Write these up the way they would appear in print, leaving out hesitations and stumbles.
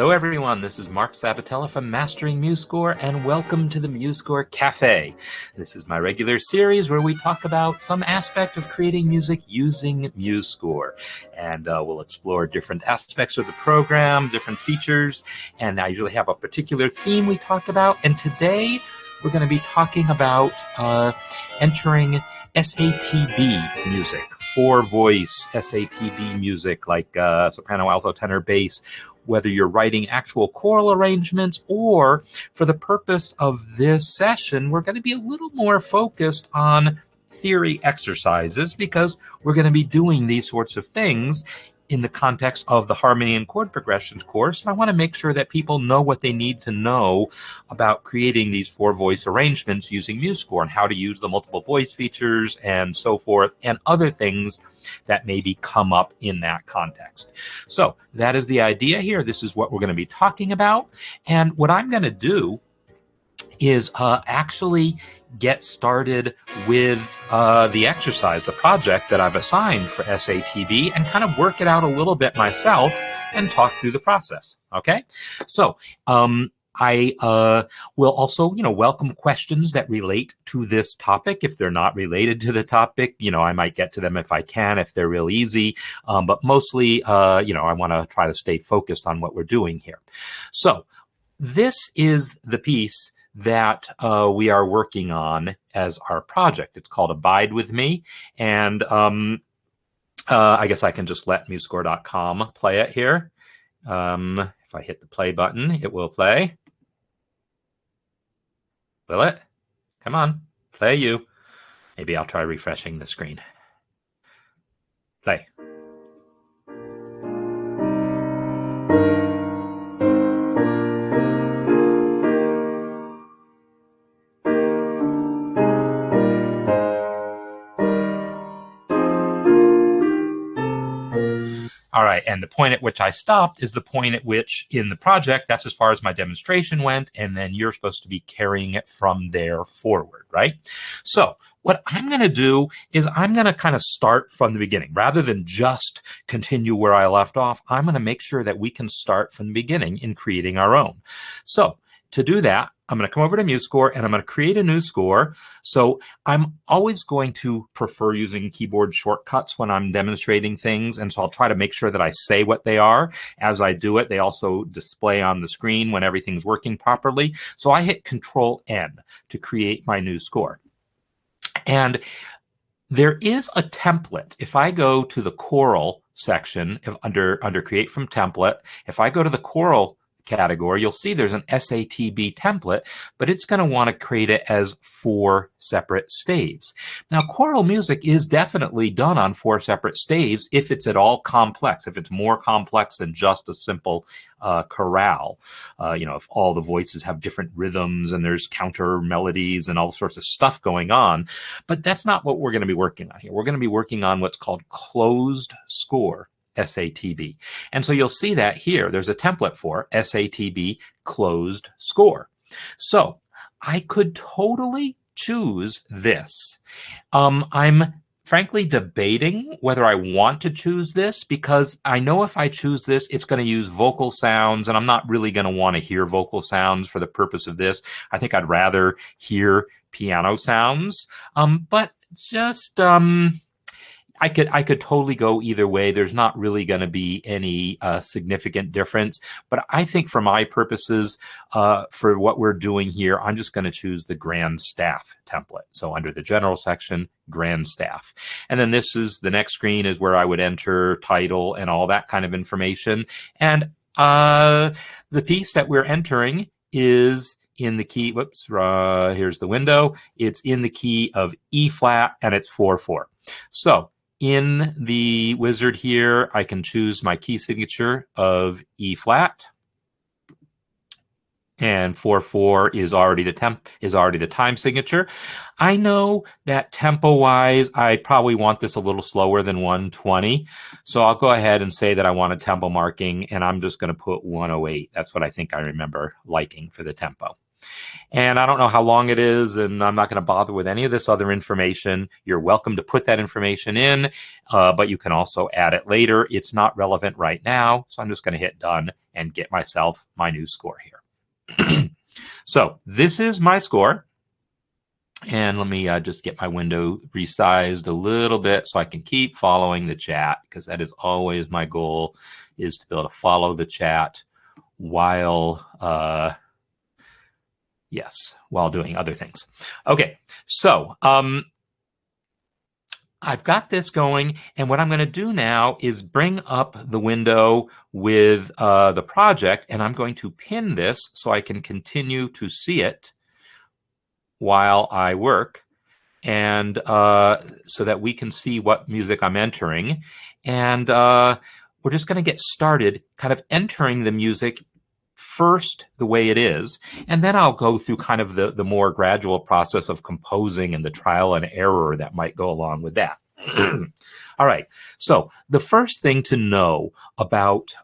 Hello everyone, this is Marc Sabatella from Mastering MuseScore, and welcome to the MuseScore Café. This is my regular series where we talk about some aspect of creating music using MuseScore. And we'll explore different aspects of the program, different features, and I usually have a particular theme we talk about. And today we're going to be talking about entering SATB music, four-voice SATB music like soprano, alto, tenor, bass, whether you're writing actual choral arrangements or for the purpose of this session, we're going to be a little more focused on theory exercises because we're going to be doing these sorts of things in the context of the harmony and chord progressions course. And I want to make sure that people know what they need to know about creating these four-voice arrangements using MuseScore and how to use the multiple voice features and so forth and other things that maybe come up in that context. So that is the idea here. This is what we're going to be talking about. And what I'm going to do is actually get started with the exercise, the project that I've assigned for SATB, and kind of work it out a little bit myself and talk through the process. Okay, so I will also, welcome questions that relate to this topic. If they're not related to the topic, I might get to them if I can, if they're real easy. But mostly, I want to try to stay focused on what we're doing here. So this is the piece that we are working on as our project. It's called Abide With Me. And I guess I can just let MuseScore.com play it here. If I hit the play button, it will play. Will it? Come on, play you. Maybe I'll try refreshing the screen. Play. All right, and the point at which I stopped is the point at which in the project, that's as far as my demonstration went, and then you're supposed to be carrying it from there forward, right? So what I'm going to do is I'm going to kind of start from the beginning. Rather than just continue where I left off, I'm going to make sure that we can start from the beginning in creating our own. So to do that, I'm going to come over to MuseScore and I'm going to create a new score. So I'm always going to prefer using keyboard shortcuts when I'm demonstrating things. And so I'll try to make sure that I say what they are as I do it. They also display on the screen when everything's working properly. So I hit Control-N to create my new score. And there is a template. If I go to the choral section under Create from Template, if I go to the choral category, you'll see there's an SATB template, but it's going to want to create it as 4 separate staves. Now, choral music is definitely done on 4 separate staves if it's at all complex, if it's more complex than just a simple chorale. If all the voices have different rhythms and there's counter melodies and all sorts of stuff going on. But that's not what we're going to be working on here. We're going to be working on what's called closed score SATB. And so you'll see that here, there's a template for SATB closed score. So I could totally choose this. I'm frankly debating whether I want to choose this because I know if I choose this, it's going to use vocal sounds and I'm not really going to want to hear vocal sounds for the purpose of this. I think I'd rather hear piano sounds, but just I could totally go either way. There's not really going to be any significant difference. But I think for my purposes, for what we're doing here, I'm just going to choose the Grand Staff template. So under the General section, Grand Staff. And then this is the next screen is where I would enter title and all that kind of information. And the piece that we're entering is in the key, whoops, here's the window. It's in the key of E flat and it's 4/4. So in the wizard here, I can choose my key signature of E flat, and 4/4 is already the time signature. I know that tempo-wise, I probably want this a little slower than 120, so I'll go ahead and say that I want a tempo marking, and I'm just going to put 108. That's what I think I remember liking for the tempo. And I don't know how long it is, and I'm not going to bother with any of this other information. You're welcome to put that information in, but you can also add it later. It's not relevant right now, so I'm just going to hit done and get myself my new score here. So this is my score. And let me just get my window resized a little bit so I can keep following the chat, because that is always my goal, is to be able to follow the chat while while doing other things. Okay, so I've got this going, and what I'm going to do now is bring up the window with the project, and I'm going to pin this so I can continue to see it while I work, and so that we can see what music I'm entering. And we're just going to get started kind of entering the music first the way it is, and then I'll go through kind of the more gradual process of composing and the trial and error that might go along with that. All right, so the first thing to know about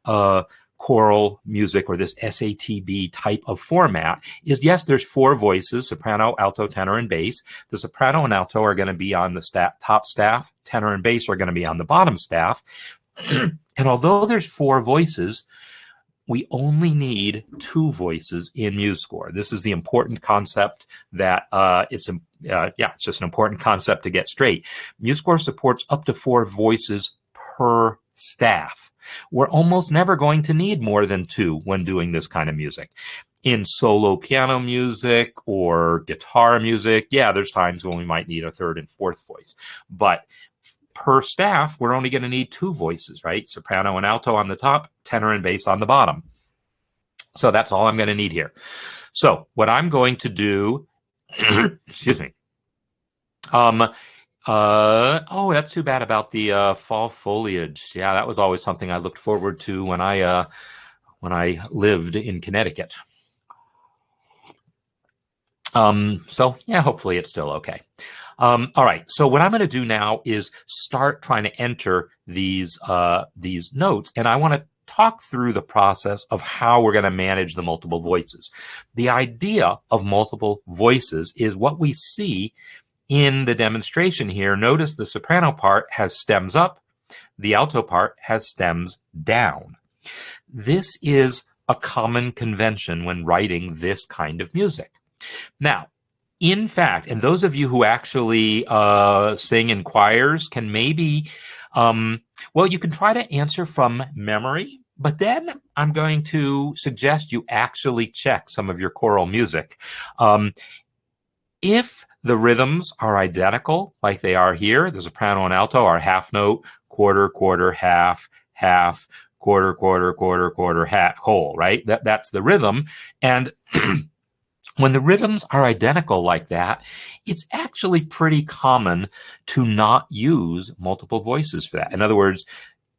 choral music, or this SATB type of format, is yes, there's 4 voices: soprano, alto, tenor, and bass. The soprano and alto are going to be on the top staff. Tenor and bass are going to be on the bottom staff. And although there's 4 voices, we only need 2 voices in MuseScore. This is the important concept that it's just an important concept to get straight. MuseScore supports up to 4 voices per staff. We're almost never going to need more than 2 when doing this kind of music. In solo piano music or guitar music, yeah, there's times when we might need a 3rd and 4th voice. But per staff, we're only going to need 2 voices, right? Soprano and alto on the top, tenor and bass on the bottom. So that's all I'm going to need here. So what I'm going to do, excuse me. Oh, that's too bad about the fall foliage. Yeah, that was always something I looked forward to when I lived in Connecticut. So yeah, hopefully it's still okay. All right, so what I'm going to do now is start trying to enter these notes, and I want to talk through the process of how we're going to manage the multiple voices. The idea of multiple voices is what we see in the demonstration here. Notice the soprano part has stems up, the alto part has stems down. This is a common convention when writing this kind of music. Now, in fact, and those of you who actually sing in choirs can maybe, well, you can try to answer from memory, but then I'm going to suggest you actually check some of your choral music. If the rhythms are identical, like they are here, the soprano and alto are half note, quarter, quarter, half, half, quarter, quarter, quarter, quarter, half, whole, right? That's the rhythm. And when the rhythms are identical like that, it's actually pretty common to not use multiple voices for that. In other words,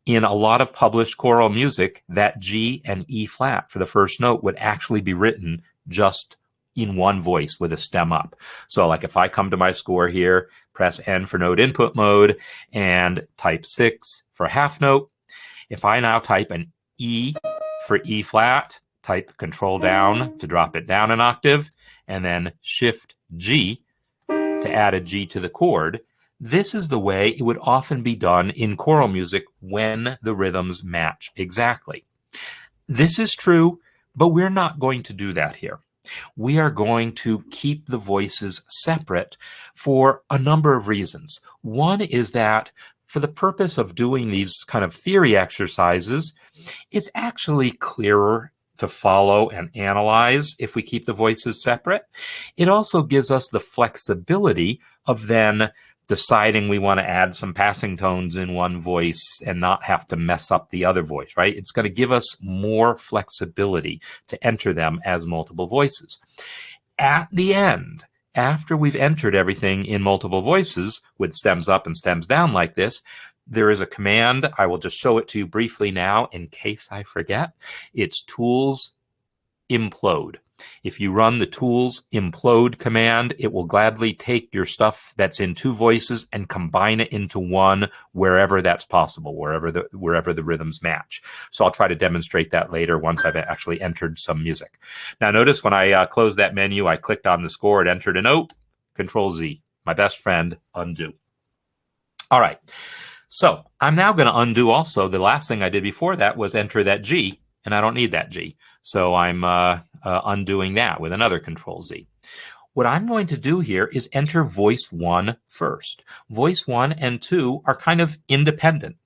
in a lot of published choral music, that G and E flat for the first note would actually be written just in one voice with a stem up. So like if I come to my score here, press N for note input mode, and type 6 for half note. If I now type an E for E flat, type Control down to drop it down an octave, and then Shift G to add a G to the chord. This is the way it would often be done in choral music when the rhythms match exactly. This is true, but we're not going to do that here. We are going to keep the voices separate for a number of reasons. One is that for the purpose of doing these kind of theory exercises, it's actually clearer to follow and analyze if we keep the voices separate. It also gives us the flexibility of then deciding we want to add some passing tones in one voice and not have to mess up the other voice, right? It's going to give us more flexibility to enter them as multiple voices. At the end, after we've entered everything in multiple voices with stems up and stems down like this, there is a command. I will just show it to you briefly now in case I forget. It's Tools Implode. If you run the tools implode command, it will gladly take your stuff that's in two voices and combine it into one wherever that's possible, wherever the rhythms match. So I'll try to demonstrate that later once I've actually entered some music. Now notice when I closed that menu, I clicked on the score, it entered a note, Control Z, my best friend, undo. All right, so I'm now going to undo also. The last thing I did before that was enter that G, and I don't need that G. So I'm undoing that with another Control Z. What I'm going to do here is enter voice 1 first. Voice 1 and 2 are kind of independent.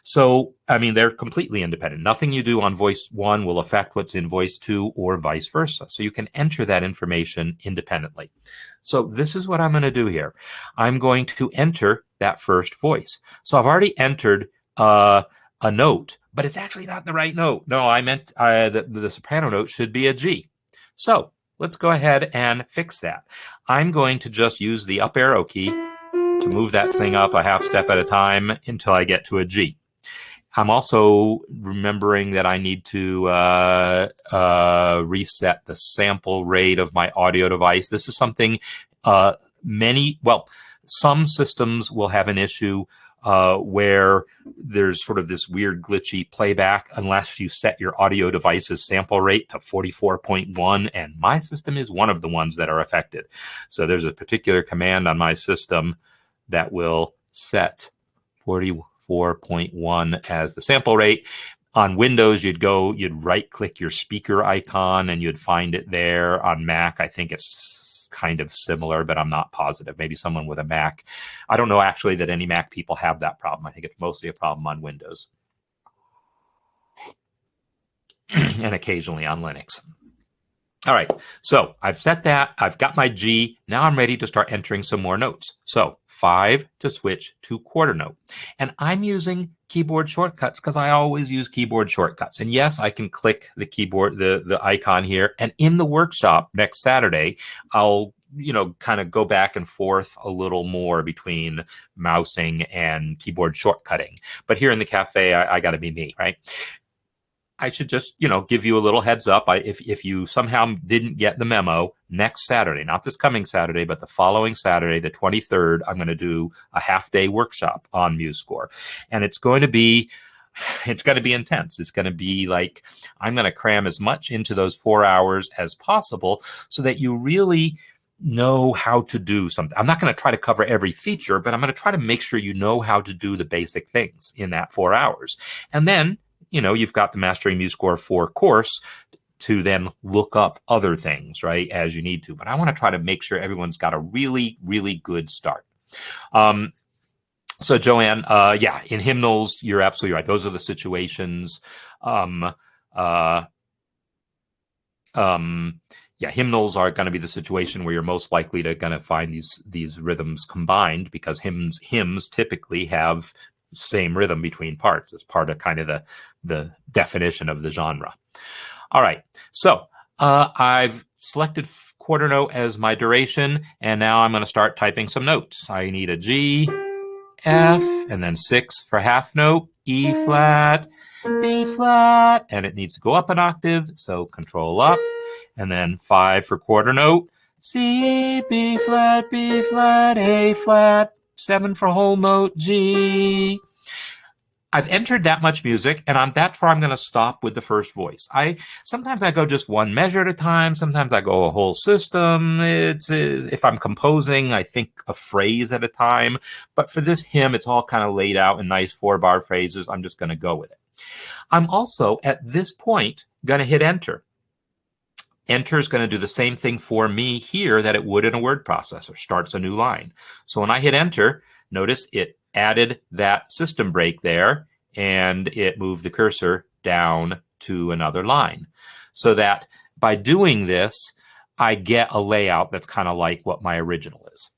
So, I mean, they're completely independent. Nothing you do on voice 1 will affect what's in voice 2 or vice versa. So you can enter that information independently. So this is what I'm going to do here. I'm going to enter that first voice. So I've already entered a note, but it's actually not the right note. No, I meant the soprano note should be a G. So let's go ahead and fix that. I'm going to just use the up arrow key to move that thing up a half step at a time until I get to a G. I'm also remembering that I need to reset the sample rate of my audio device. This is something some systems will have an issue where there's sort of this weird glitchy playback unless you set your audio device's sample rate to 44.1, and my system is one of the ones that are affected. So there's a particular command on my system that will set 44.1 as the sample rate. On Windows, you'd right-click your speaker icon and you'd find it there. On Mac, I think it's kind of similar, but I'm not positive. Maybe someone with a Mac. I don't know actually that any Mac people have that problem. I think it's mostly a problem on Windows and occasionally on Linux. All right, so I've set that. I've got my G. Now I'm ready to start entering some more notes. So 5 to switch to quarter note. And I'm using keyboard shortcuts because I always use keyboard shortcuts. And yes, I can click the keyboard, the icon here. And in the workshop next Saturday, I'll kind of go back and forth a little more between mousing and keyboard shortcutting. But here in the cafe, I got to be me, right? I should just, give you a little heads up. If you somehow didn't get the memo, next Saturday, not this coming Saturday, but the following Saturday, the 23rd, I'm going to do a half-day workshop on MuseScore. And it's going to be intense. It's going to be like, I'm going to cram as much into those 4 hours as possible so that you really know how to do something. I'm not going to try to cover every feature, but I'm going to try to make sure you know how to do the basic things in that 4 hours. And then you've got the Mastering MuseScore 4 course to then look up other things, right, as you need to. But I want to try to make sure everyone's got a really, really good start. So Joanne, in hymnals, you're absolutely right. Those are the situations. Hymnals are going to be the situation where you're most likely to going to find these rhythms combined, because hymns typically have same rhythm between parts. It's part of kind of the definition of the genre. All right, so I've selected quarter note as my duration, and now I'm going to start typing some notes. I need a G, F, and then 6 for half note, E flat, B flat, and it needs to go up an octave, so Control up, and then 5 for quarter note, C, B flat, A flat, 7 for whole note, G. I've entered that much music, and that's where I'm going to stop with the first voice. Sometimes I go just one measure at a time. Sometimes I go a whole system. If I'm composing, I think a phrase at a time. But for this hymn, it's all kind of laid out in nice 4-bar phrases. I'm just going to go with it. I'm also, at this point, going to hit enter. Enter is going to do the same thing for me here that it would in a word processor. Starts a new line. So when I hit enter, notice it added that system break there, and it moved the cursor down to another line. So that by doing this, I get a layout that's kind of like what my original is.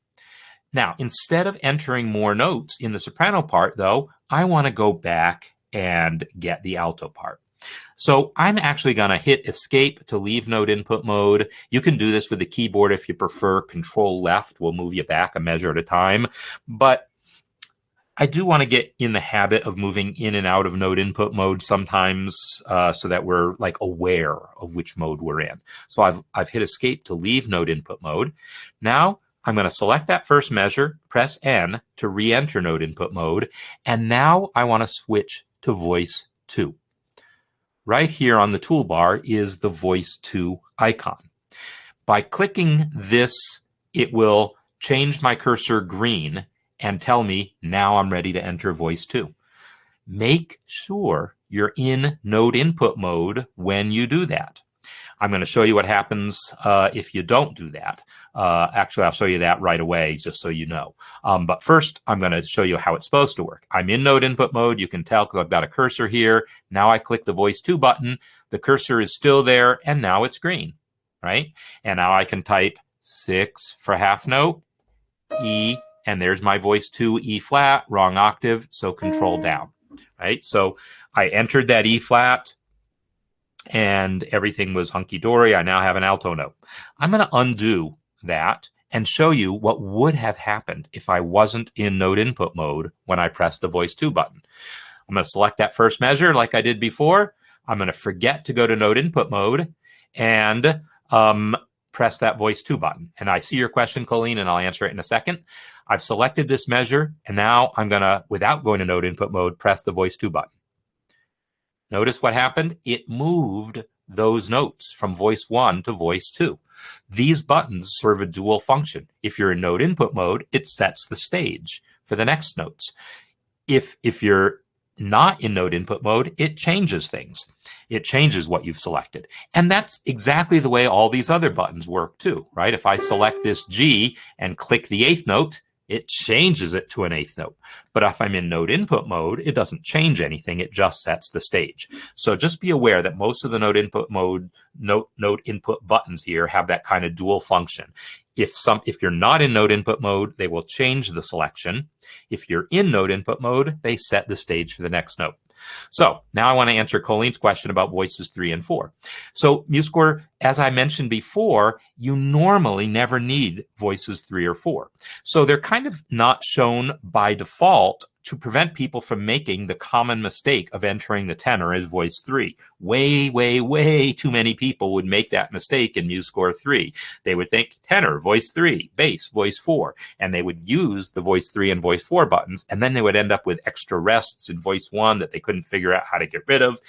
Now, instead of entering more notes in the soprano part, though, I want to go back and get the alto part. So I'm actually going to hit escape to leave note input mode. You can do this with the keyboard if you prefer. Control left will move you back a measure at a time. But I do want to get in the habit of moving in and out of node input mode sometimes so that we're like aware of which mode we're in. So I've hit escape to leave node input mode. Now I'm going to select that first measure, press N to re-enter node input mode, and now I want to switch to voice 2. Right here on the toolbar is the voice 2 icon. By clicking this, it will change my cursor green and tell me now I'm ready to enter voice 2. Make sure you're in node input mode when you do that. I'm going to show you what happens if you don't do that. Actually, I'll show you that right away just so you know. But first, I'm going to show you how it's supposed to work. I'm in node input mode. You can tell because I've got a cursor here. Now I click the voice 2 button. The cursor is still there, and now it's green, right? And now I can type 6 for half note, E, and there's my voice 2 E flat, wrong octave, so control down, right? So I entered that E flat, and everything was hunky-dory. I now have an alto note. I'm going to undo that and show you what would have happened if I wasn't in node input mode when I pressed the voice 2 button. I'm going to select that first measure like I did before. I'm going to forget to go to node input mode and press that voice 2 button. And I see your question, Colleen, and I'll answer it in a second. I've selected this measure, and now I'm going to, without going to node input mode, press the voice 2 button. Notice what happened? It moved those notes from voice 1 to voice 2. These buttons serve a dual function. If you're in node input mode, it sets the stage for the next notes. If you're not in node input mode, it changes things. It changes what you've selected. And that's exactly the way all these other buttons work too, right? If I select this G and click the 8th note, it changes it to an 8th note. But if I'm in node input mode, it doesn't change anything. It just sets the stage. So just be aware that most of the node input mode, node input buttons here have that kind of dual function. If you're not in node input mode, they will change the selection. If you're in node input mode, they set the stage for the next note. So now I want to answer Colleen's question about voices 3 and 4. So MuseScore, as I mentioned before, you normally never need voices 3 or 4. So they're kind of not shown by default to prevent people from making the common mistake of entering the tenor as voice 3. Way too many people would make that mistake in MuseScore 3. They would think tenor, voice 3, bass, voice 4, and they would use the voice 3 and voice 4 buttons, and then they would end up with extra rests in voice 1 that they couldn't figure out how to get rid of.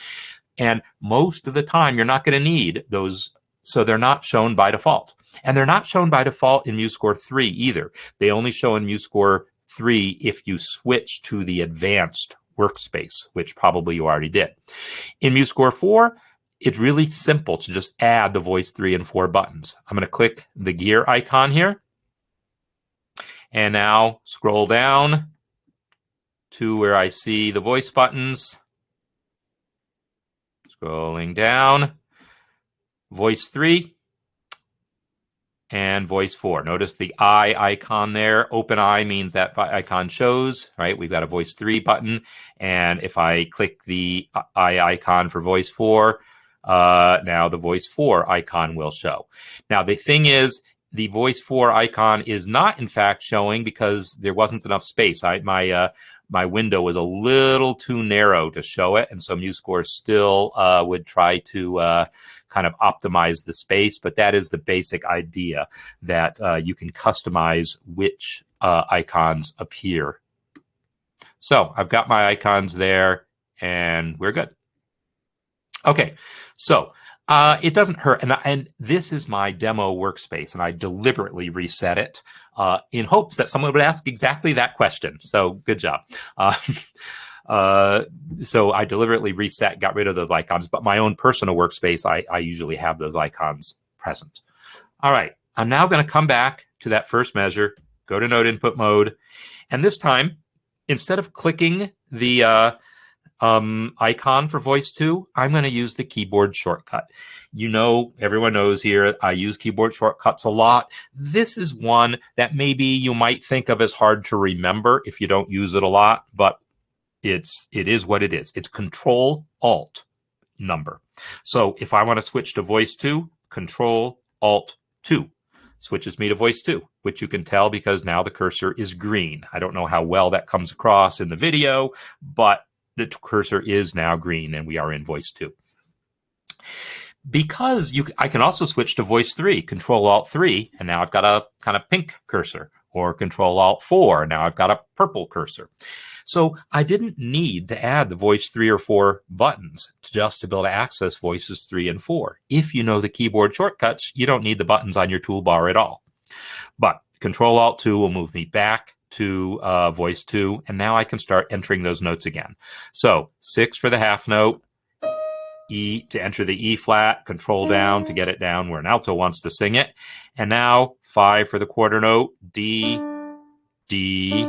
And most of the time, you're not going to need those, so they're not shown by default. And they're not shown by default in MuseScore 3 either. They only show in MuseScore 3 if you switch to the advanced workspace, which probably you already did. In MuseScore 4, it's really simple to just add the voice 3 and 4 buttons. I'm going to click the gear icon here, and now scroll down to where I see the voice buttons. Scrolling down, voice 3 and voice 4. Notice the eye icon there. Open eye means that icon shows, right? We've got a voice 3 button. And if I click the eye icon for voice 4, now the voice 4 icon will show. Now, the thing is, the voice 4 icon is not, in fact, showing because there wasn't enough space. My window was a little too narrow to show it, and so MuseScore still would try to kind of optimize the space, but that is the basic idea, that you can customize which icons appear. So I've got my icons there, and we're good. Okay, so it doesn't hurt, and this is my demo workspace, and I deliberately reset it in hopes that someone would ask exactly that question. So good job. So I deliberately reset, got rid of those icons, but my own personal workspace, I usually have those icons present. All right, I'm now going to come back to that first measure, go to node input mode, and this time, instead of clicking the icon for voice 2, I'm going to use the keyboard shortcut. You know, everyone knows here, I use keyboard shortcuts a lot. This is one that maybe you might think of as hard to remember if you don't use it a lot, but it is what it is. It's Control-Alt number. So if I want to switch to voice 2, Control-Alt-2. switches me to voice 2, which you can tell because now the cursor is green. I don't know how well that comes across in the video, but the cursor is now green and we are in voice 2. Because I can also switch to voice 3, Control-Alt-3, and now I've got a kind of pink cursor, or Control-Alt-4, now I've got a purple cursor. So I didn't need to add the voice 3 or 4 buttons just to be able to access voices 3 and 4. If you know the keyboard shortcuts, you don't need the buttons on your toolbar at all. But Control-Alt-2 will move me back to voice 2, and now I can start entering those notes again. So 6 for the half note, E to enter the E flat, Control down to get it down where an alto wants to sing it, and now 5 for the quarter note, D, D,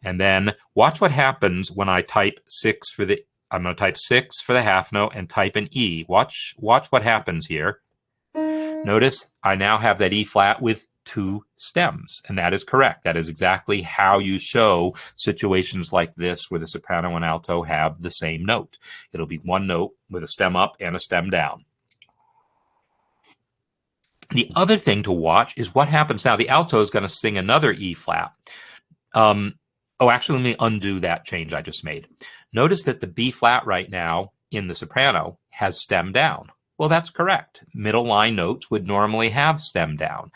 and then watch what happens when I type 6 for the, I'm going to type 6 for the half note and type an E. Watch what happens here. Notice I now have that E flat with 2 stems, and that is correct. That is exactly how you show situations like this where the soprano and alto have the same note. It'll be one note with a stem up and a stem down. The other thing to watch is what happens now. The alto is going to sing another E flat. Oh, actually, let me undo that change I just made. Notice that the B flat right now in the soprano has stem down. Well, that's correct. Middle line notes would normally have stem down,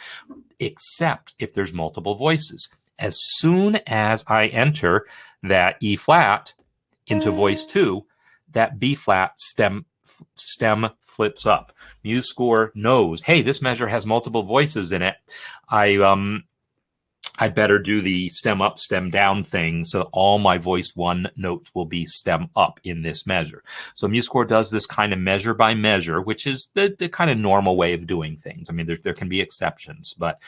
except if there's multiple voices. As soon as I enter that E flat into voice 2, that B flat stem flips up. MuseScore knows, hey, this measure has multiple voices in it. I better do the stem up, stem down thing so that all my voice 1 notes will be stem up in this measure. So MuseScore does this kind of measure by measure, which is the kind of normal way of doing things. I mean, there can be exceptions, but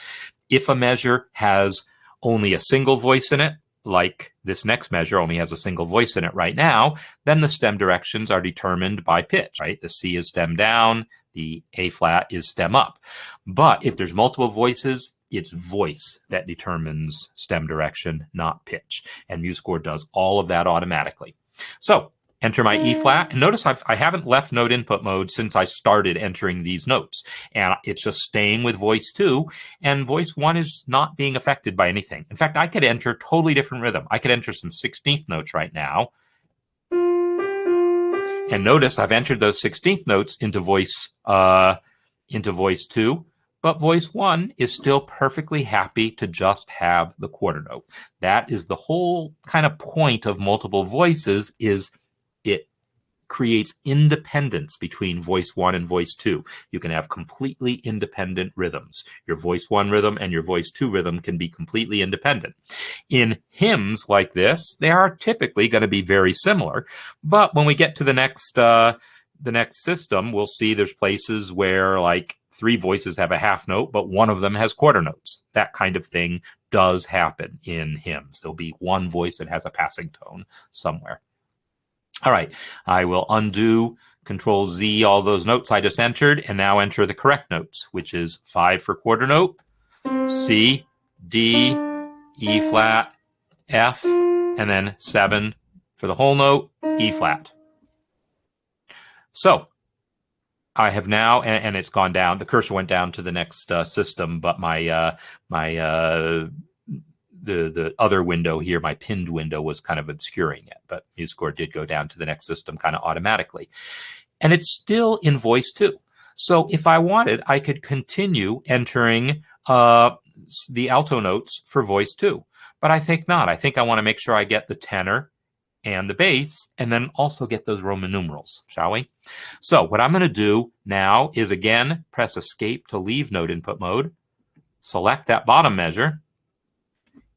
if a measure has only a single voice in it, like this next measure only has a single voice in it right now, then the stem directions are determined by pitch, right? The C is stem down, the A flat is stem up. But if there's multiple voices, it's voice that determines stem direction, not pitch. And MuseScore does all of that automatically. So enter my E flat. And notice I haven't left note input mode since I started entering these notes. And it's just staying with voice 2. And voice 1 is not being affected by anything. In fact, I could enter totally different rhythm. I could enter some 16th notes right now. And notice I've entered those 16th notes into voice 2. But voice 1 is still perfectly happy to just have the quarter note. That is the whole kind of point of multiple voices, is it creates independence between voice 1 and voice 2. You can have completely independent rhythms. Your voice 1 rhythm and your voice 2 rhythm can be completely independent. In hymns like this, they are typically going to be very similar. But when we get to the next system, we'll see there's places where like 3 voices have a half note, but one of them has quarter notes. That kind of thing does happen in hymns. There'll be one voice that has a passing tone somewhere. All right, I will undo Control Z all those notes I just entered and now enter the correct notes, which is 5 for quarter note, C, D, E flat, F, and then 7 for the whole note, E flat. So I have now, and it's gone down. The cursor went down to the next system, but the other window here, my pinned window, was kind of obscuring it. But MuseScore did go down to the next system kind of automatically, and it's still in voice 2. So if I wanted, I could continue entering the alto notes for voice 2, but I think not. I think I want to make sure I get the tenor and the bass, and then also get those Roman numerals, shall we? So what I'm going to do now is, again, press Escape to leave note input mode, select that bottom measure,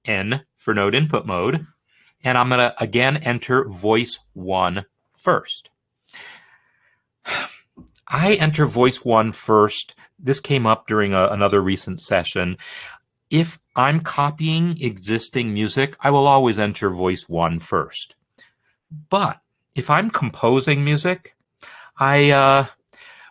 N for note input mode, and I'm going to, again, enter voice 1 first. I enter voice 1 first. This came up during another recent session. If I'm copying existing music, I will always enter voice 1 first. But if I'm composing music, I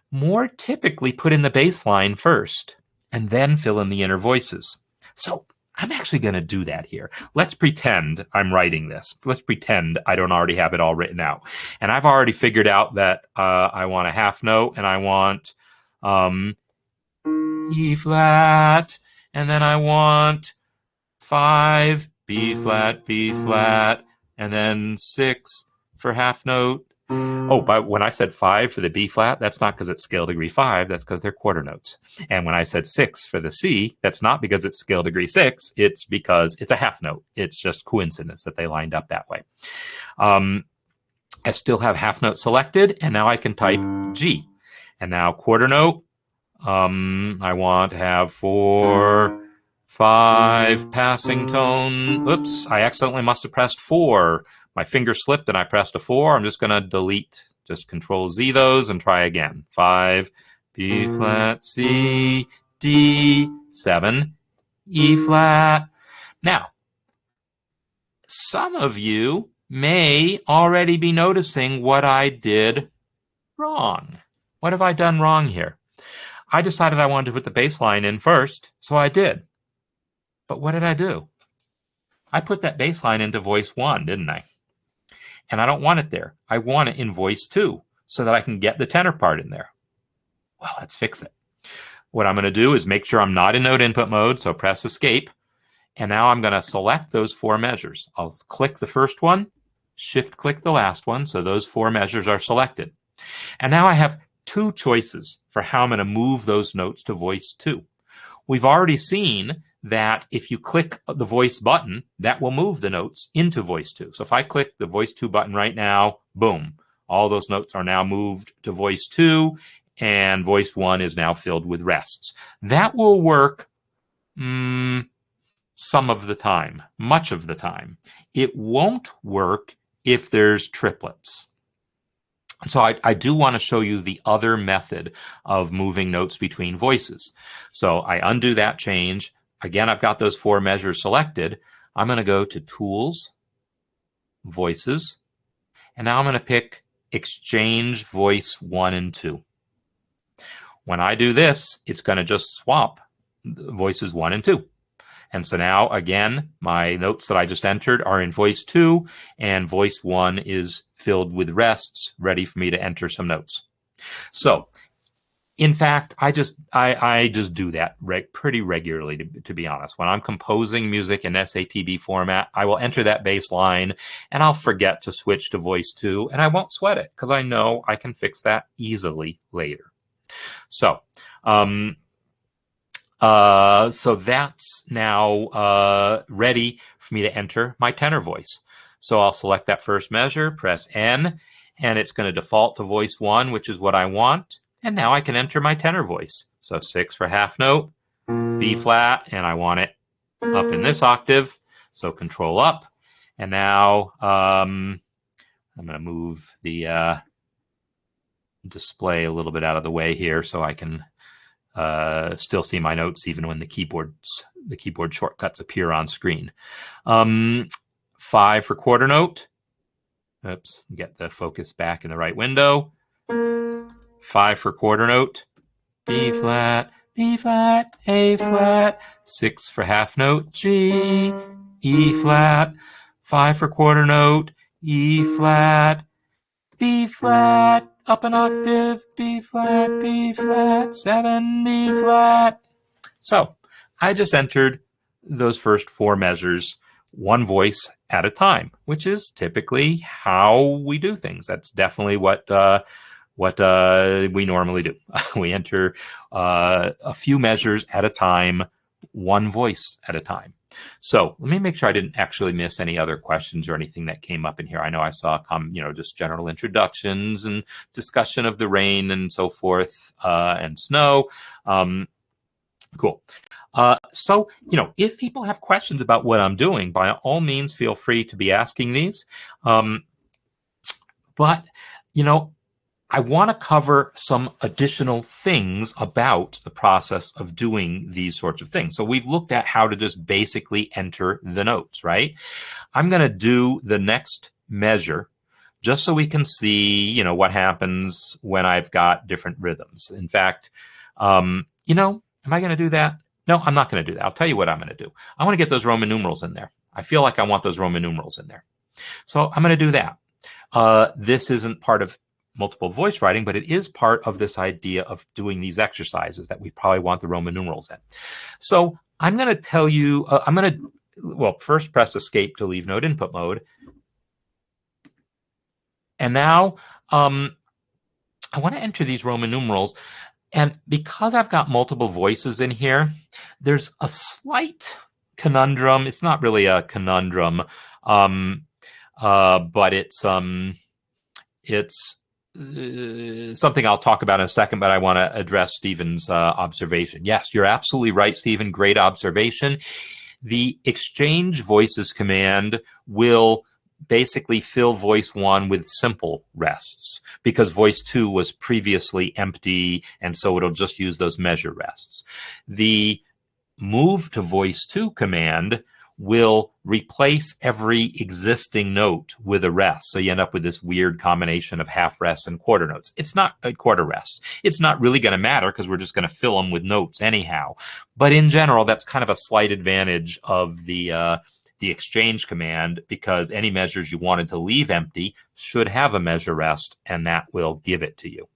more typically put in the bass line first and then fill in the inner voices. So I'm actually going to do that here. Let's pretend I'm writing this. Let's pretend I don't already have it all written out. And I've already figured out that I want a half note and I want E flat, and then I want 5, B flat, and then 6 for half note. Oh, but when I said 5 for the B flat, that's not because it's scale degree 5, that's because they're quarter notes. And when I said 6 for the C, that's not because it's scale degree 6, it's because it's a half note. It's just coincidence that they lined up that way. I still have half note selected, and now I can type G. And now quarter note, I want to have 4, 5 passing tone. Oops, I accidentally must have pressed 4. My finger slipped and I pressed a 4. I'm just going to delete, just Control Z those and try again. 5, B flat, C, D, 7, E flat. Now, some of you may already be noticing what I did wrong. What have I done wrong here? I decided I wanted to put the bass line in first, so I did. But what did I do? I put that bass line into voice 1, didn't I? And I don't want it there. I want it in voice 2 so that I can get the tenor part in there. Well, let's fix it. What I'm going to do is make sure I'm not in note input mode, so press escape. And now I'm going to select those 4 measures. I'll click the first one, shift click the last one, so those 4 measures are selected. And now I have 2 choices for how I'm going to move those notes to voice 2. We've already seen that if you click the voice button, that will move the notes into voice 2. So if I click the voice 2 button right now, boom, all those notes are now moved to voice 2, and voice 1 is now filled with rests. That will work some of the time, much of the time. It won't work if there's triplets. So I do want to show you the other method of moving notes between voices. So I undo that change. Again, I've got those 4 measures selected. I'm going to go to Tools, Voices, and now I'm going to pick Exchange Voice 1 and 2. When I do this, it's going to just swap voices 1 and 2. And so now, again, my notes that I just entered are in voice 2, and voice 1 is filled with rests, ready for me to enter some notes. So, in fact, I just do that pretty regularly, to be honest. When I'm composing music in SATB format, I will enter that bass line, and I'll forget to switch to voice 2, and I won't sweat it, because I know I can fix that easily later. So, so that's now ready for me to enter my tenor voice. So I'll select that first measure, press N, and it's going to default to voice 1, which is what I want. And now I can enter my tenor voice. So 6 for half note, B flat, and I want it up in this octave. So Control up. And now I'm going to move the display a little bit out of the way here so I can still see my notes even when the keyboard shortcuts appear on screen. 5 for quarter note. Oops, get the focus back in the right window. 5 for quarter note. B flat, A flat. 6 for half note. G, E flat. 5 for quarter note. E flat, B flat. Up an octave, B flat, 7, B flat. So I just entered those first 4 measures, 1 voice at a time, which is typically how we do things. That's definitely what we normally do. We enter a few measures at a time, 1 voice at a time. So let me make sure I didn't actually miss any other questions or anything that came up in here. I know I saw just general introductions and discussion of the rain and so forth, and snow. Cool. So, if people have questions about what I'm doing, by all means, feel free to be asking these. But, I want to cover some additional things about the process of doing these sorts of things. So we've looked at how to just basically enter the notes, right? I'm going to do the next measure just so we can see, what happens when I've got different rhythms. In fact, am I going to do that? No, I'm not going to do that. I'll tell you what I'm going to do. I want to get those Roman numerals in there. I feel like I want those Roman numerals in there. So I'm going to do that. This isn't part of multiple voice writing, but it is part of this idea of doing these exercises that we probably want the Roman numerals in. So I'm going to tell you, I'm going to, well, first press escape to leave note input mode. And now I want to enter these Roman numerals. And because I've got multiple voices in here, there's a slight conundrum. It's not really a conundrum, but it's something I'll talk about in a second, but I want to address Stephen's observation. Yes, you're absolutely right, Stephen. Great observation. The exchange voices command will basically fill voice 1 with simple rests because voice 2 was previously empty, and so it'll just use those measure rests. The move to voice 2 command will replace every existing note with a rest. So you end up with this weird combination of half rests and quarter notes. It's not a quarter rest. It's not really going to matter because we're just going to fill them with notes anyhow. But in general, that's kind of a slight advantage of the exchange command, because any measures you wanted to leave empty should have a measure rest, and that will give it to you.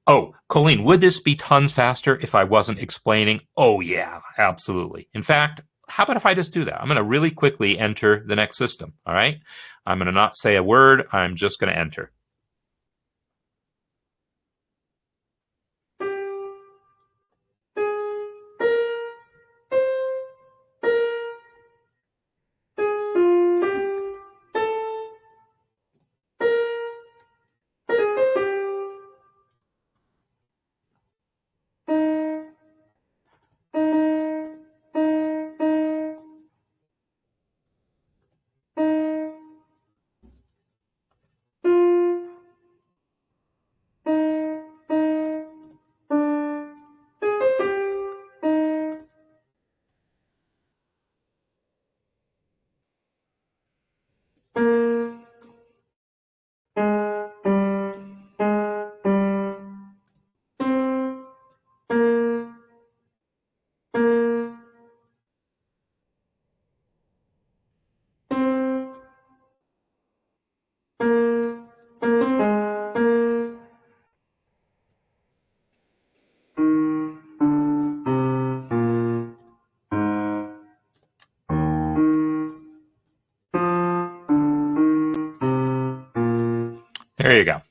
Oh, Colleen, would this be tons faster if I wasn't explaining? Oh, yeah, absolutely. In fact, how about if I just do that? I'm going to really quickly enter the next system, all right? I'm going to not say a word. I'm just going to enter. There you go.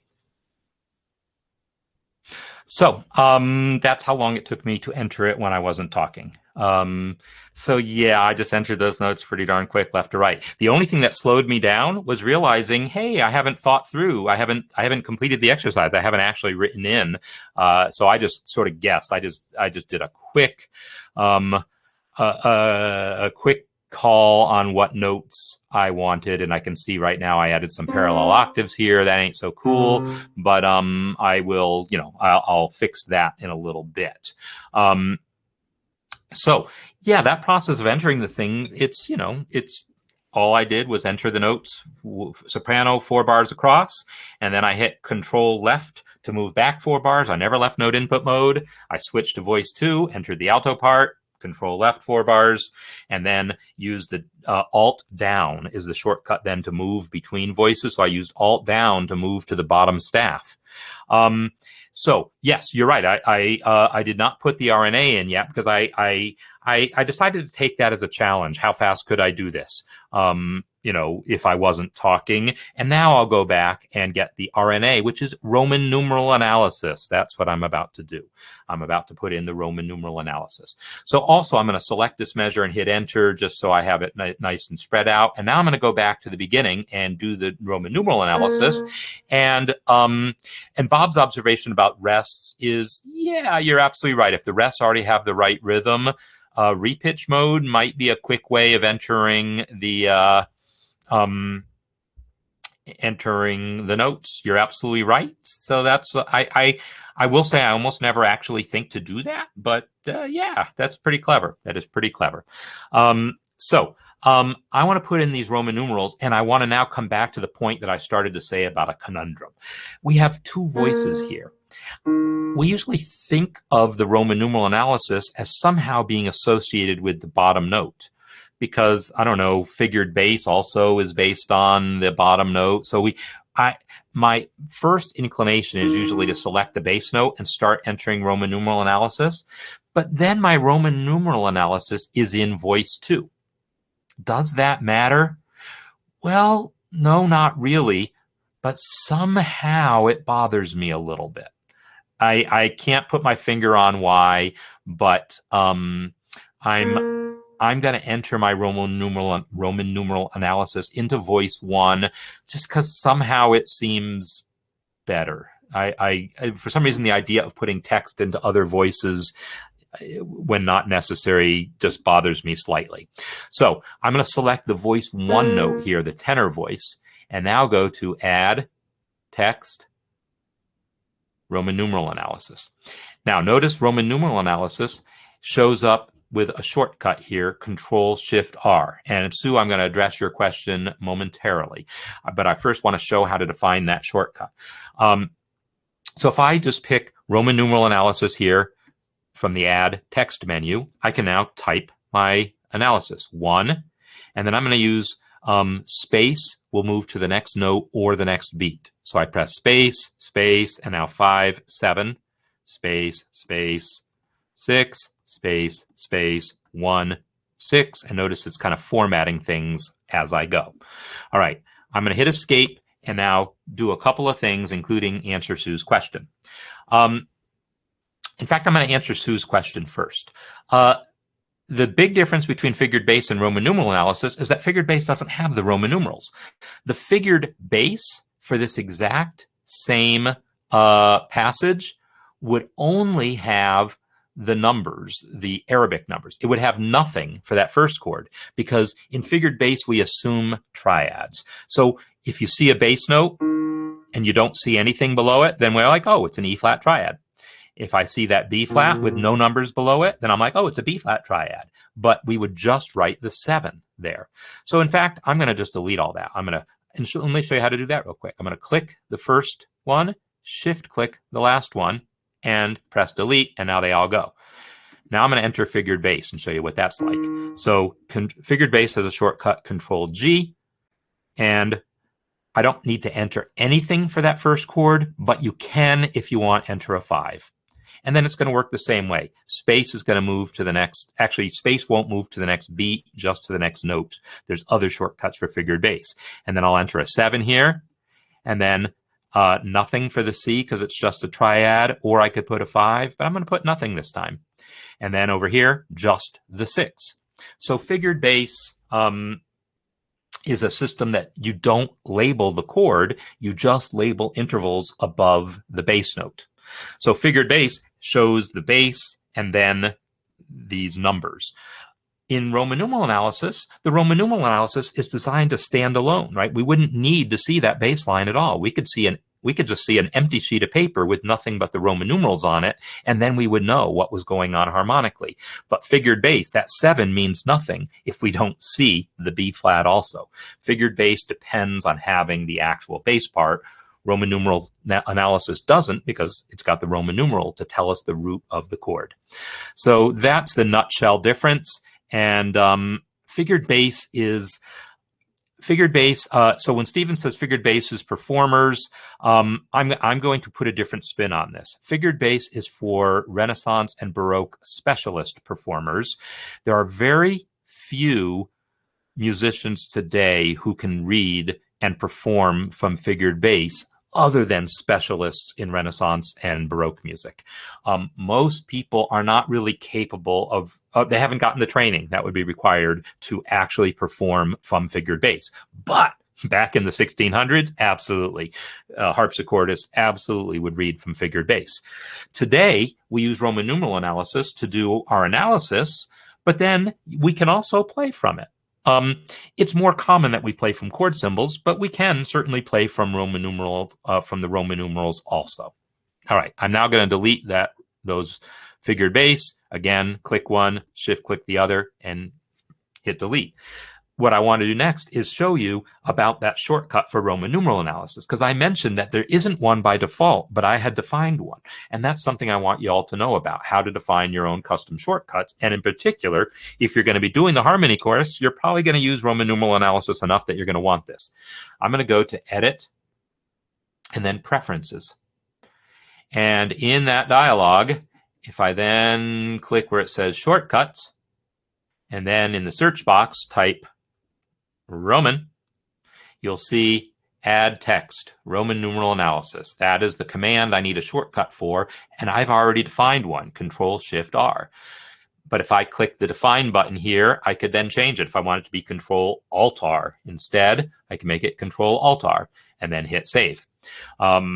So that's how long it took me to enter it when I wasn't talking. So yeah, I just entered those notes pretty darn quick, left to right. The only thing that slowed me down was realizing, hey, I haven't thought through. I haven't completed the exercise. I haven't actually written in. So I just sort of guessed. I just did a quick call on what notes I wanted, and I can see right now I added some parallel octaves here. That ain't so cool, but I will, I'll fix that in a little bit. So yeah, that process of entering the thing, it's all I did was enter the notes, soprano 4 bars across, and then I hit Control left to move back 4 bars. I never left note input mode. I switched to voice 2, entered the alto part, Control left 4 bars, and then use the Alt down is the shortcut then to move between voices. So I used Alt down to move to the bottom staff. So yes, you're right. I did not put the RNA in yet because I decided to take that as a challenge. How fast could I do this? If I wasn't talking. And now I'll go back and get the RNA, which is Roman numeral analysis. That's what I'm about to do. I'm about to put in the Roman numeral analysis. So also I'm going to select this measure and hit enter just so I have it nice and spread out. And now I'm going to go back to the beginning and do the Roman numeral analysis. And Bob's observation about rests is, yeah, you're absolutely right. If the rests already have the right rhythm, repitch mode might be a quick way of entering the notes. You're absolutely right. So that's I will say I almost never actually think to do that, but yeah, that's pretty clever. That is pretty clever. I want to put in these Roman numerals, and I want to now come back to the point that I started to say about a conundrum. We have 2 voices here. We usually think of the Roman numeral analysis as somehow being associated with the bottom note, because I don't know, figured bass also is based on the bottom note. So my first inclination is usually to select the bass note and start entering Roman numeral analysis, but then my Roman numeral analysis is in voice 2. Does that matter? Well, no, not really, but somehow it bothers me a little bit. I can't put my finger on why, but I'm going to enter my Roman numeral analysis into voice 1 just because somehow it seems better. I for some reason the idea of putting text into other voices when not necessary just bothers me slightly. So I'm going to select the voice 1 note here, the tenor voice, and now go to Add Text Roman numeral analysis. Now notice Roman numeral analysis shows up with a shortcut here, Control-Shift-R. And Sue, I'm going to address your question momentarily, but I first want to show how to define that shortcut. So if I just pick Roman numeral analysis here from the Add Text menu, I can now type my analysis, 1, and then I'm going to use space will move to the next note or the next beat. So I press space, space, and now 5, 7, space, space, 6, space, space, 1, 6, and notice it's kind of formatting things as I go. All right, I'm going to hit Escape and now do a couple of things, including answer Sue's question. In fact, I'm going to answer Sue's question first. The big difference between figured bass and Roman numeral analysis is that figured bass doesn't have the Roman numerals. The figured bass for this exact same passage would only have the numbers, the Arabic numbers. It would have nothing for that first chord because in figured bass, we assume triads. So if you see a bass note and you don't see anything below it, then we're like, oh, it's an E flat triad. If I see that B flat with no numbers below it, then I'm like, oh, it's a B flat triad. But we would just write the 7 there. So in fact, I'm going to just delete all that. Let me show you how to do that real quick. I'm going to click the first one, shift click the last one, and press delete, and now they all go. Now I'm going to enter figured bass and show you what that's like. So figured bass has a shortcut Control-G, and I don't need to enter anything for that first chord, but you can, if you want, enter a 5. And then it's going to work the same way. Space is going to move to the next, actually space won't move to the next beat, just to the next note. There's other shortcuts for figured bass. And then I'll enter a 7 here, and then nothing for the C because it's just a triad, or I could put a 5, but I'm going to put nothing this time. And then over here, just the 6. So figured bass is a system that you don't label the chord, you just label intervals above the bass note. So figured bass shows the bass and then these numbers. In Roman numeral analysis, the Roman numeral analysis is designed to stand alone, right? We wouldn't need to see that bass line at all. We could just see an empty sheet of paper with nothing but the Roman numerals on it, and then we would know what was going on harmonically. But figured bass, that 7 means nothing if we don't see the B flat also. Figured bass depends on having the actual bass part. Roman numeral analysis doesn't because it's got the Roman numeral to tell us the root of the chord. So that's the nutshell difference. And figured bass is so when Stephen says figured bass is performers, I'm going to put a different spin on this. Figured bass is for Renaissance and Baroque specialist performers. There are very few musicians today who can read and perform from figured bass other than specialists in Renaissance and Baroque music. Most people are not really capable of, they haven't gotten the training that would be required to actually perform from figured bass. But back in the 1600s, absolutely. Harpsichordists absolutely would read from figured bass. Today, we use Roman numeral analysis to do our analysis, but then we can also play from it. It's more common that we play from chord symbols, but we can certainly play from the Roman numerals also. All right, I'm now going to delete those figured bass. Again, click one, shift click the other, and hit delete. What I want to do next is show you about that shortcut for Roman numeral analysis, because I mentioned that there isn't one by default, but I had defined one. And that's something I want you all to know about, how to define your own custom shortcuts. And in particular, if you're going to be doing the harmony course, you're probably going to use Roman numeral analysis enough that you're going to want this. I'm going to go to Edit, and then Preferences. And in that dialog, if I then click where it says Shortcuts, and then in the search box type Roman, you'll see Add Text, Roman numeral analysis. That is the command I need a shortcut for, and I've already defined one, Control-Shift-R. But if I click the Define button here, I could then change it. If I want it to be Control-Alt-R instead, I can make it Control-Alt-R and then hit Save. I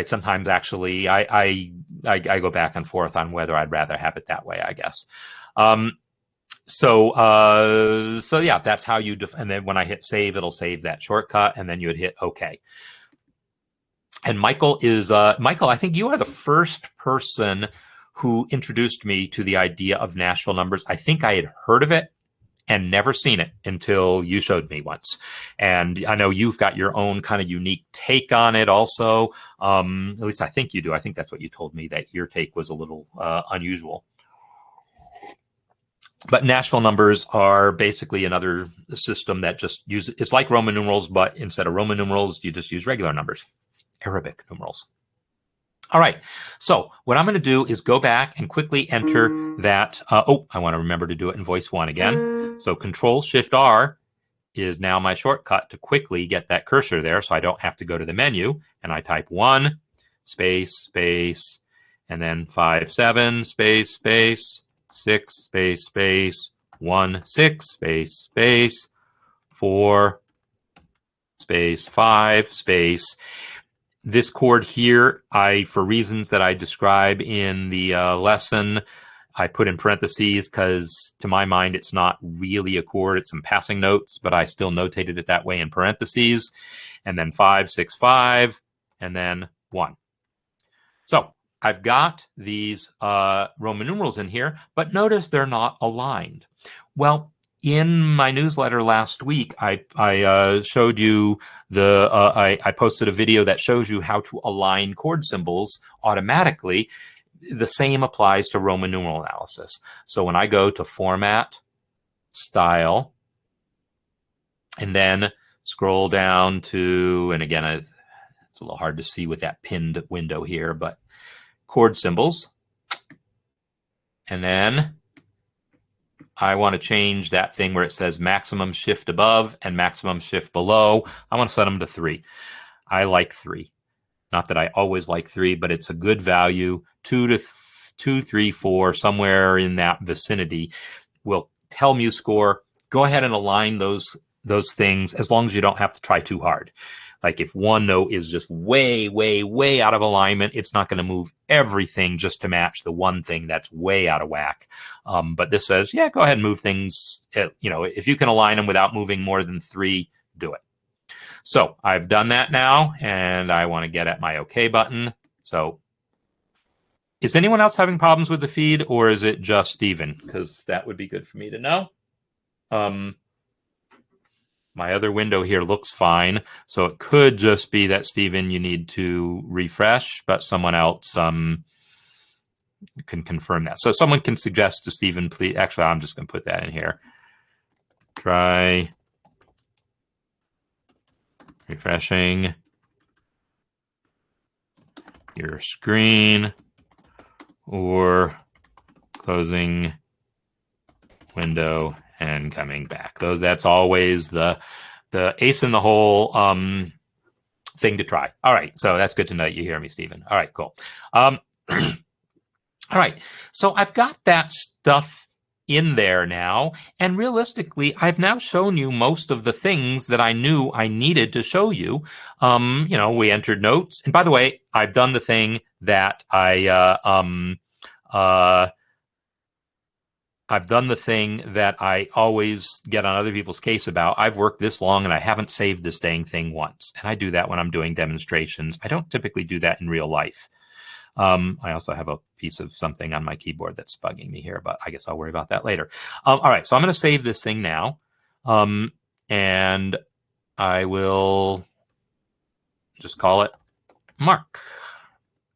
sometimes actually I go back and forth on whether I'd rather have it that way, I guess. So yeah, that's how you and then when I hit save, it'll save that shortcut, and then you would hit OK. And Michael is Michael, I think you are the first person who introduced me to the idea of Nashville numbers. I think I had heard of it and never seen it until you showed me once. And I know you've got your own kind of unique take on it also. At least I think you do. I think that's what you told me, that your take was a little unusual. But Nashville numbers are basically another system that just uses, it's like Roman numerals, but instead of Roman numerals, you just use regular numbers, Arabic numerals. All right, so what I'm going to do is go back and quickly enter that. Oh, I want to remember to do it in voice 1 again. So Control-Shift-R is now my shortcut to quickly get that cursor there, so I don't have to go to the menu. And I type 1, space, space, and then 5, 7, space, space, 6, space, space, 1, 6, space, space, 4, space, 5, space. This chord here, for reasons that I describe in the lesson, I put in parentheses because to my mind, it's not really a chord. It's some passing notes, but I still notated it that way in parentheses. And then 5, 6, 5, and then 1. So I've got these Roman numerals in here, but notice they're not aligned. Well, in my newsletter last week, I showed you I posted a video that shows you how to align chord symbols automatically. The same applies to Roman numeral analysis. So when I go to Format, Style, and then scroll down to, and again, it's a little hard to see with that pinned window here, but chord symbols, and then I want to change that thing where it says maximum shift above and maximum shift below. I want to set them to 3. I like 3. Not that I always like 3, but it's a good value. 2, 3, 4, somewhere in that vicinity will tell MuseScore, go ahead and align those things as long as you don't have to try too hard. Like if one note is just way, way, way out of alignment, it's not going to move everything just to match the one thing that's way out of whack. But this says, yeah, go ahead and move things. If you can align them without moving more than 3, do it. So I've done that now, and I want to get at my OK button. So is anyone else having problems with the feed, or is it just Stephen? Because that would be good for me to know. My other window here looks fine, so it could just be that, Stephen, you need to refresh, but someone else can confirm that. So someone can suggest to Stephen, please. Actually, I'm just going to put that in here. Try refreshing your screen or closing window and coming back. That's always the ace in the hole thing to try. All right, so that's good to know that you hear me, Stephen. All right, cool. All right, so I've got that stuff in there now, and realistically, I've now shown you most of the things that I knew I needed to show you. We entered notes, and by the way, I've done the thing that I've done the thing that I always get on other people's case about. I've worked this long and I haven't saved this dang thing once. And I do that when I'm doing demonstrations. I don't typically do that in real life. I also have a piece of something on my keyboard that's bugging me here, but I guess I'll worry about that later. All right, so I'm going to save this thing now. And I will just call it Mark,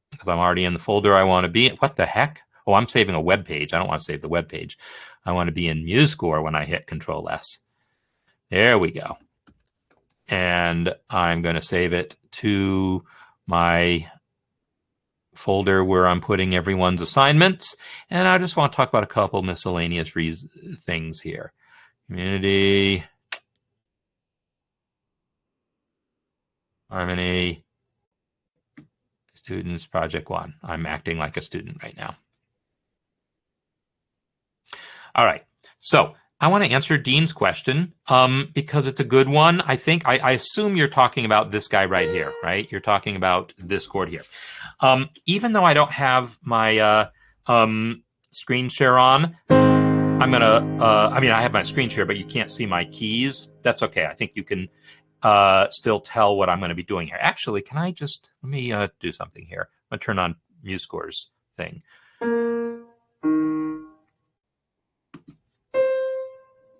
because I'm already in the folder I want to be in. What the heck? Oh, I'm saving a web page. I don't want to save the web page. I want to be in MuseScore when I hit Control-S. There we go. and I'm going to save it to my folder where I'm putting everyone's assignments. And I just want to talk about a couple miscellaneous things here. Community, Harmony, students, project 1. I'm acting like a student right now. All right, so I want to answer Dean's question because it's a good one. I think, I assume you're talking about this guy right here, right? You're talking about this chord here. Even though I don't have my screen share on, I'm gonna, I mean, I have my screen share, but you can't see my keys. That's okay. I think you can still tell what I'm going to be doing here. Actually, can I just, let me do something here. I'm going to turn on MuseScore's thing.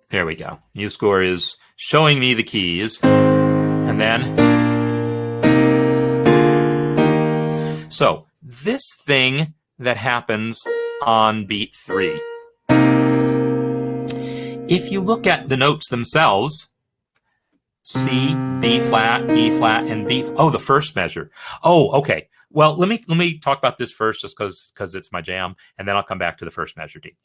There we go. MuseScore is showing me the keys. And then, so this thing that happens on beat 3, if you look at the notes themselves, C, B flat, E flat, and B. Oh, the first measure. Oh, okay. Well, let me talk about this first, just because it's my jam, and then I'll come back to the first measure D.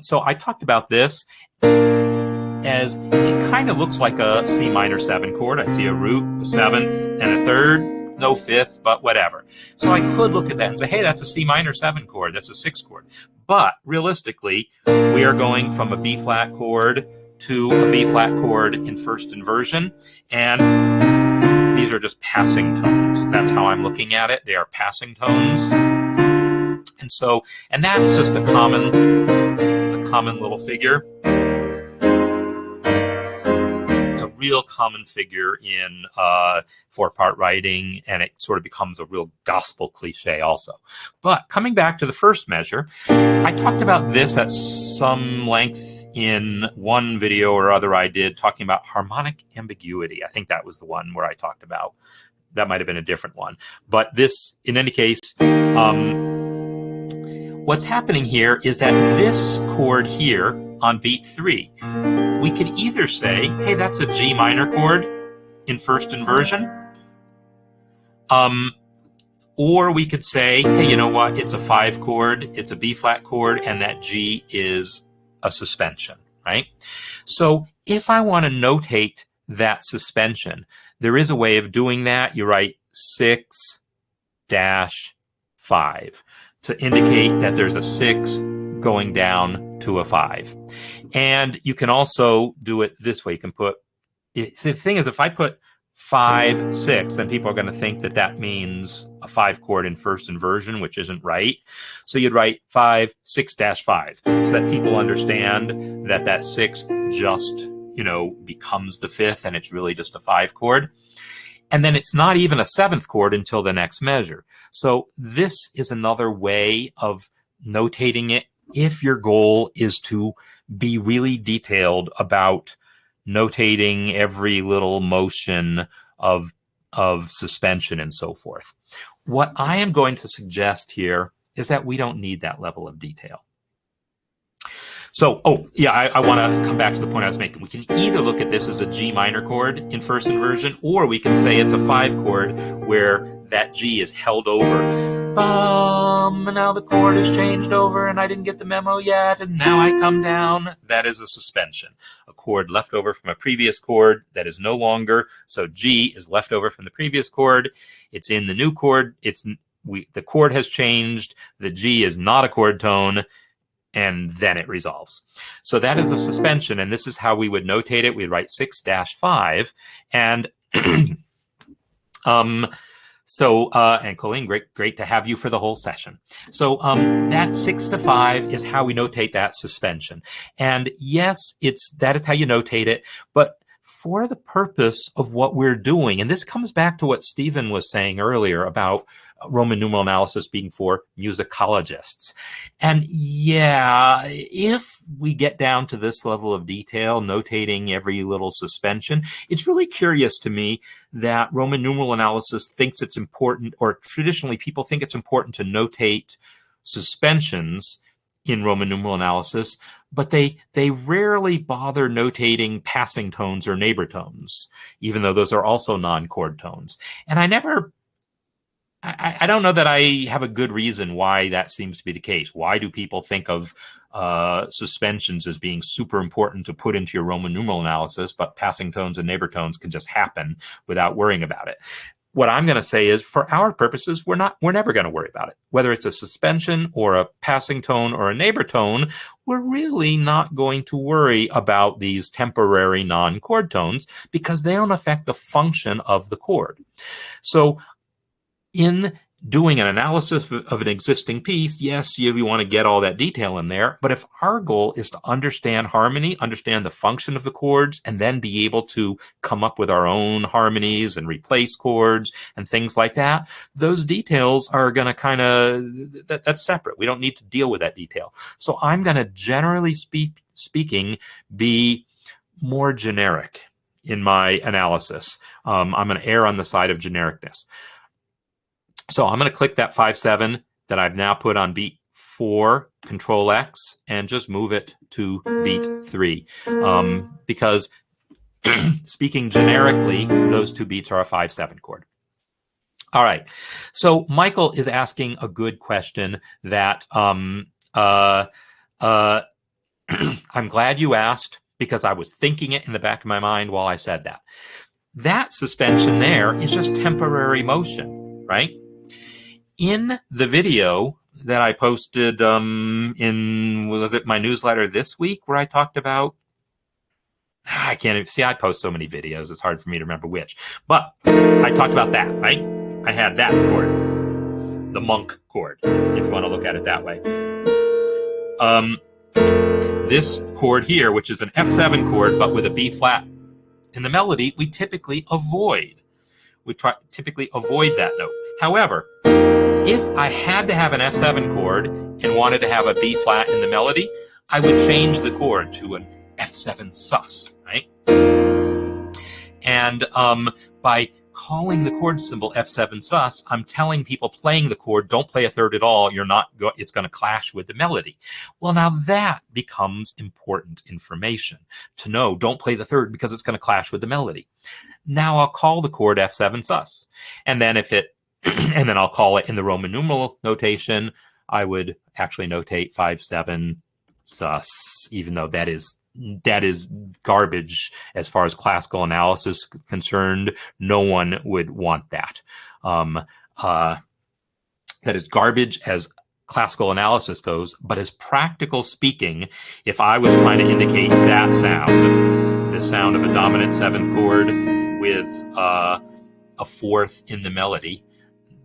So I talked about this as it kind of looks like a C minor 7 chord. I see a root, a 7th, and a 3rd, no 5th, but whatever. So I could look at that and say, hey, that's a C minor 7 chord. That's a 6 chord. But realistically, we are going from a B flat chord to a B flat chord in first inversion, and these are just passing tones. That's how I'm looking at it. They are passing tones. And so, and that's just a common little figure. It's a real common figure in 4-part writing, and it sort of becomes a real gospel cliche also. But coming back to the first measure, I talked about this at some length in one video or other I did, talking about harmonic ambiguity. I think that was the one where I talked about, that might have been a different one. But this, in any case, what's happening here is that this chord here on beat 3, we could either say, hey, that's a G minor chord in first inversion, or we could say, hey, you know what, it's a 5 chord, it's a B flat chord, and that G is a suspension, right? So if I want to notate that suspension, there is a way of doing that. You write 6-5 to indicate that there's a 6 going down to a 5. And you can also do it this way. You can put, see, the thing is, if I put 5, 6, then people are going to think that that means a 5 chord in first inversion, which isn't right. So you'd write 5, 6-5, so that people understand that that 6th just, you know, becomes the 5th, and it's really just a 5 chord. And then it's not even a 7th chord until the next measure. So this is another way of notating it if your goal is to be really detailed about notating every little motion of suspension and so forth. What I am going to suggest here is that we don't need that level of detail. So, oh, yeah, I want to come back to the point I was making. We can either look at this as a G minor chord in first inversion, or we can say it's a 5 chord where that G is held over. And now the chord is changed over, and I didn't get the memo yet, and now I come down. That is a suspension. A chord left over from a previous chord that is no longer. So G is left over from the previous chord. It's in the new chord. The chord has changed. The G is not a chord tone. And then it resolves. So that is a suspension, and this is how we would notate it. We'd write 6-5, and and Colleen, great to have you for the whole session. So that 6-5 is how we notate that suspension. And yes, that is how you notate it, but for the purpose of what we're doing, and this comes back to what Stephen was saying earlier about Roman numeral analysis being for musicologists. And yeah, if we get down to this level of detail, notating every little suspension, it's really curious to me that Roman numeral analysis thinks it's important, or traditionally people think it's important to notate suspensions in Roman numeral analysis, but they rarely bother notating passing tones or neighbor tones, even though those are also non-chord tones. And I don't know that I have a good reason why that seems to be the case. Why do people think of suspensions as being super important to put into your Roman numeral analysis, but passing tones and neighbor tones can just happen without worrying about it? What I'm going to say is, for our purposes, we're never going to worry about it. Whether it's a suspension or a passing tone or a neighbor tone, we're really not going to worry about these temporary non-chord tones because they don't affect the function of the chord. So in doing an analysis of an existing piece, yes, you want to get all that detail in there, but if our goal is to understand harmony, understand the function of the chords, and then be able to come up with our own harmonies and replace chords and things like that, those details are going to kind of, that's separate. We don't need to deal with that detail. So I'm going to, generally speaking, be more generic in my analysis. I'm going to err on the side of genericness. So I'm going to click that 5/7 that I've now put on beat 4, Control X, and just move it to beat 3. Because speaking generically, those two beats are a 5/7 chord. All right. So Michael is asking a good question that I'm glad you asked, because I was thinking it in the back of my mind while I said that. That suspension there is just temporary motion, right? In the video that I posted was it my newsletter this week, where I talked about, I can't even see, I post so many videos, it's hard for me to remember which, but I talked about that, right? I had that chord, the monk chord, if you want to look at it that way. This chord here, which is an F7 chord, but with a B flat in the melody, we typically avoid. Typically avoid that note. However, if I had to have an F7 chord and wanted to have a B flat in the melody, I would change the chord to an F7 sus, right? And by calling the chord symbol F7 sus, I'm telling people playing the chord, don't play a third at all. It's going to clash with the melody. Well, now that becomes important information to know. Don't play the third because it's going to clash with the melody. Now I'll call the chord F7 sus, and then and then I'll call it in the Roman numeral notation. I would actually notate 5/7 sus, even though that is garbage as far as classical analysis is concerned. No one would want that. That is garbage as classical analysis goes, but as practical speaking, if I was trying to indicate that sound, the sound of a dominant 7th chord with a 4th in the melody,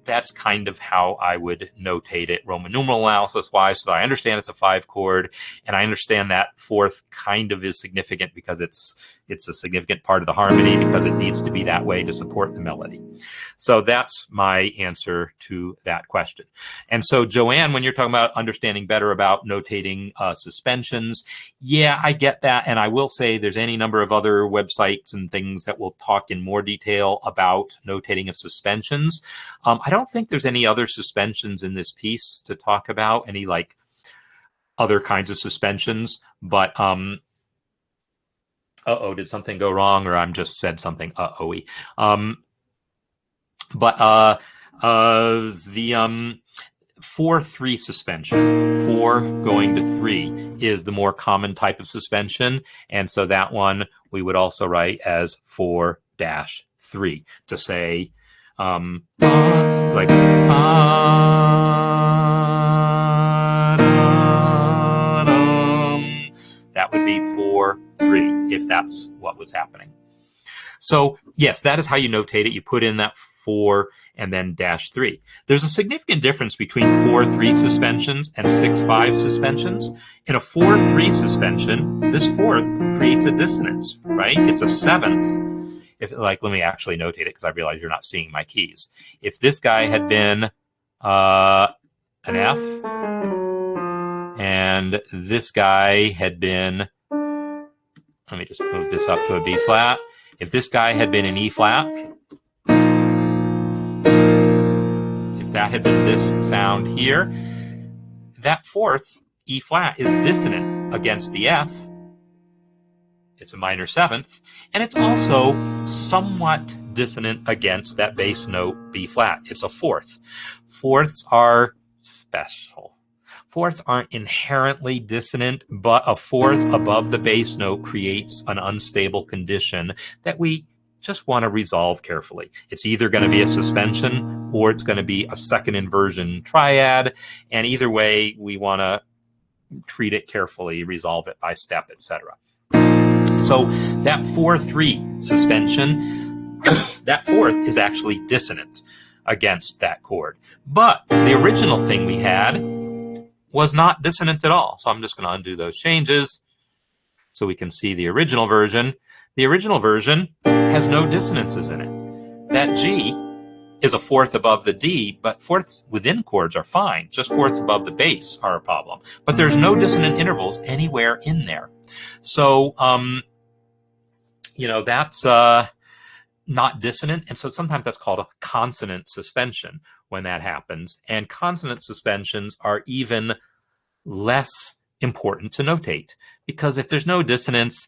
that's kind of how I would notate it Roman numeral analysis wise, so that I understand it's a 5 chord, and I understand that 4th kind of is significant because it's a significant part of the harmony, because it needs to be that way to support the melody. So that's my answer to that question. And so Joanne, when you're talking about understanding better about notating suspensions, yeah, I get that. And I will say there's any number of other websites and things that will talk in more detail about notating of suspensions. I don't think there's any other suspensions in this piece to talk about, any like other kinds of suspensions, but uh-oh, did something go wrong, or I'm just said something uh-oh-y. The 4/3 suspension, 4 going to 3, is the more common type of suspension, and so that one we would also write as 4-3 to say like that would be 4-3 if that's what was happening. So yes, that is how you notate it. You put in that 4 and then -3. There's a significant difference between 4/3 suspensions and 6/5 suspensions. In a 4/3 suspension, this 4th creates a dissonance, right? It's a 7th. Let me actually notate it, because I realize you're not seeing my keys. If this guy had been an F, and this guy had been, let me just move this up to a B flat. If this guy had been an E flat, if that had been this sound here, that 4th E flat is dissonant against the F. It's a minor seventh, and it's also somewhat dissonant against that bass note B flat. It's a fourth. Fourths are special. Fourths aren't inherently dissonant, but a fourth above the bass note creates an unstable condition that we just want to resolve carefully. It's either going to be a suspension or it's going to be a second inversion triad, and either way, we want to treat it carefully, resolve it by step, etc. So that 4-3 suspension, that fourth is actually dissonant against that chord. But the original thing we had was not dissonant at all. So I'm just going to undo those changes so we can see the original version. The original version has no dissonances in it. That G is a fourth above the D, but fourths within chords are fine. Just fourths above the bass are a problem. But there's no dissonant intervals anywhere in there. So, that's not dissonant. And so sometimes that's called a consonant suspension when that happens. And consonant suspensions are even less important to notate because if there's no dissonance,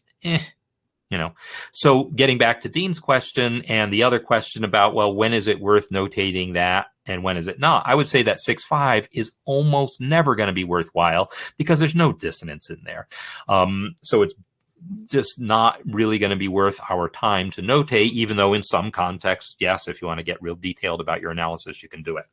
So getting back to Dean's question and the other question about, well, when is it worth notating that and when is it not? I would say that 6-5 is almost never going to be worthwhile because there's no dissonance in there. So it's just not really going to be worth our time to notate, even though in some contexts, yes, if you want to get real detailed about your analysis, you can do it.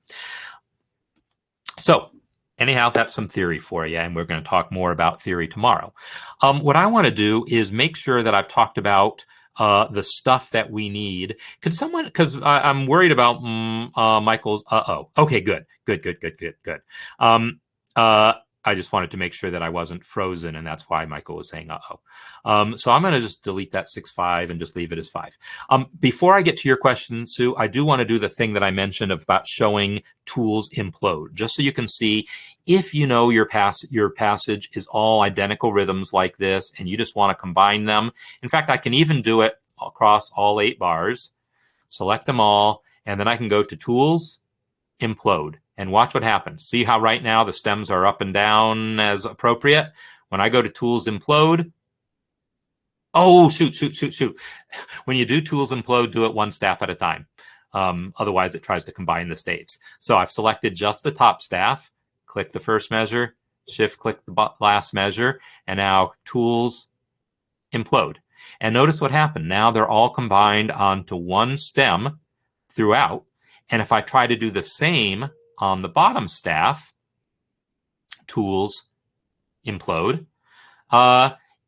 So anyhow, that's some theory for you, and we're going to talk more about theory tomorrow. What I want to do is make sure that I've talked about the stuff that we need. Could someone, because I'm worried about Michael's, okay, good. I just wanted to make sure that I wasn't frozen, and that's why Michael was saying so I'm going to just delete that 6-5 and just leave it as 5. Before I get to your question, Sue, I do want to do the thing that I mentioned about showing tools implode, just so you can see if you know your passage is all identical rhythms like this and you just want to combine them. In fact, I can even do it across all 8 bars, select them all, and then I can go to Tools, Implode. And watch what happens. See how right now the stems are up and down as appropriate? When I go to Tools Implode, oh, shoot. When you do Tools Implode, do it one staff at a time. Otherwise, it tries to combine the staves. So I've selected just the top staff, click the first measure, shift-click the last measure, and now Tools Implode. And notice what happened. Now they're all combined onto one stem throughout. And if I try to do the same on the bottom staff, Tools Implode,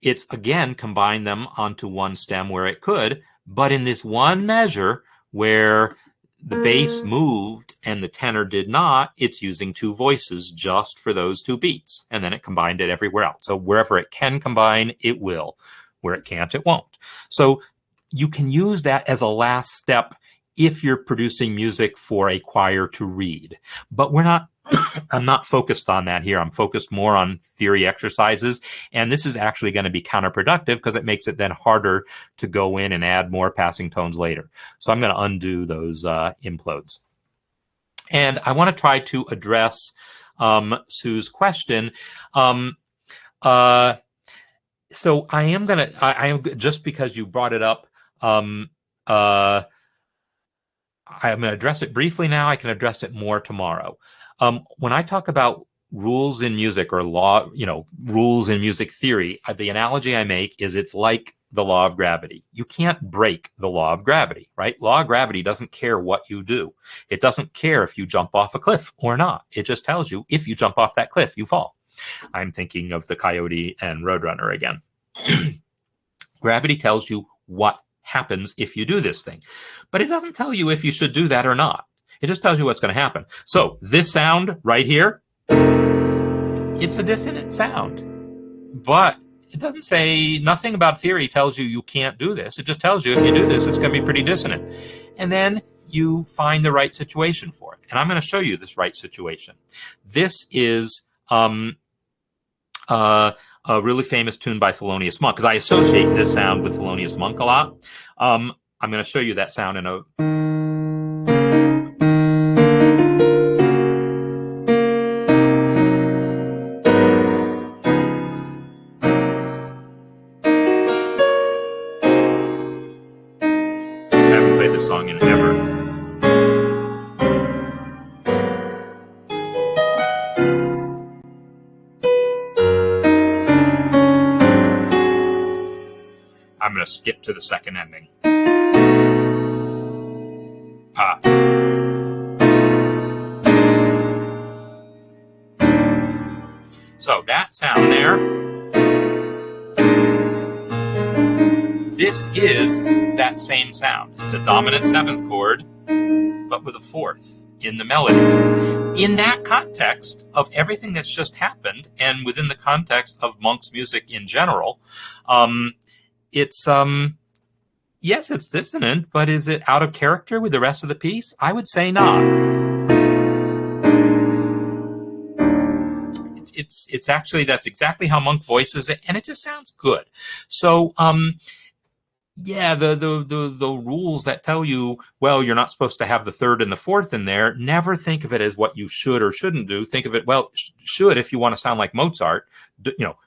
it's again combined them onto one stem where it could, but in this one measure where the bass moved and the tenor did not, it's using 2 voices just for those 2 beats, and then it combined it everywhere else. So wherever it can combine, it will. Where it can't, it won't. So you can use that as a last step if you're producing music for a choir to read. But we're not, I'm not focused on that here. I'm focused more on theory exercises. And this is actually going to be counterproductive because it makes it then harder to go in and add more passing tones later. So I'm going to undo those implodes. And I want to try to address Sue's question. So I am going to, just because you brought it up, I'm going to address it briefly now. I can address it more tomorrow. When I talk about rules in music or law, rules in music theory, the analogy I make is it's like the law of gravity. You can't break the law of gravity, right? Law of gravity doesn't care what you do. It doesn't care if you jump off a cliff or not. It just tells you if you jump off that cliff, you fall. I'm thinking of the Coyote and Roadrunner again. Gravity tells you what happens if you do this thing, but it doesn't tell you if you should do that or not. It just tells you what's going to happen. So this sound right here, it's a dissonant sound, but it doesn't say, nothing about theory tells you you can't do this. It just tells you if you do this, it's going to be pretty dissonant. And then you find the right situation for it. And I'm going to show you this right situation. This is a really famous tune by Thelonious Monk, because I associate this sound with Thelonious Monk a lot. I'm going to show you that sound in a... longest song in ever. I'm going to skip to the second ending. So that sound there, this is that same sound. It's a dominant seventh chord, but with a fourth in the melody. In that context of everything that's just happened, and within the context of Monk's music in general, it's yes, it's dissonant, but is it out of character with the rest of the piece? I would say not. It's actually, that's exactly how Monk voices it, and it just sounds good. So yeah, the rules that tell you, well, you're not supposed to have the third and the fourth in there, never think of it as what you should or shouldn't do. Think of it, well, should, if you want to sound like Mozart,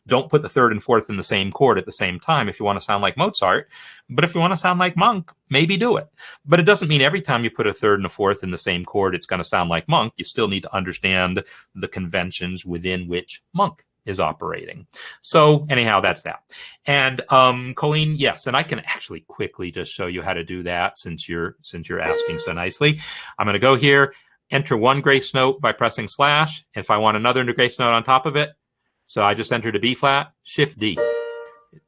don't put the third and fourth in the same chord at the same time if you want to sound like Mozart. But if you want to sound like Monk, maybe do it. But it doesn't mean every time you put a third and a fourth in the same chord, it's going to sound like Monk. You still need to understand the conventions within which Monk is operating. So anyhow, that's that. And Colleen, yes, and I can actually quickly just show you how to do that since you're asking so nicely. I'm going to go here, enter one grace note by pressing slash. If I want another grace note on top of it, so I just entered a B flat, Shift D.